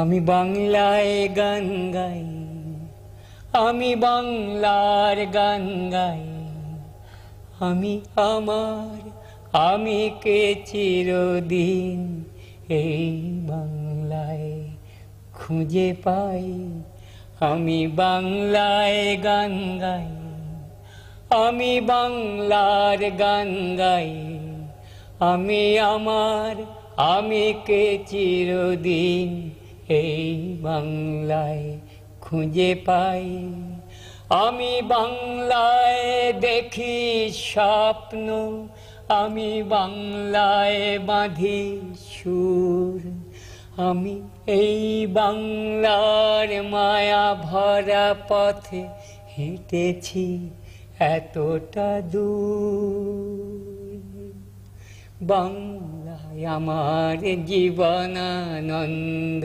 আমি বাংলায় গান গাই, আমি বাংলার গান গাই। আমি আমার, আমি কে চিরদিন এই বাংলায় খুঁজে পাই। আমি বাংলায় গান গাই, আমি বাংলার গান গাই। আমি আমার, আমি কে চিরদিন এই বাংলায় খুঁজে পাই। আমি বাংলায় দেখি স্বপ্ন, আমি বাংলায় বাঁধি সুর। আমি এই বাংলার মায়া ভরা পথে হেঁটেছি এতটা দূর। বাংলায় আমার জীবনানন্দ।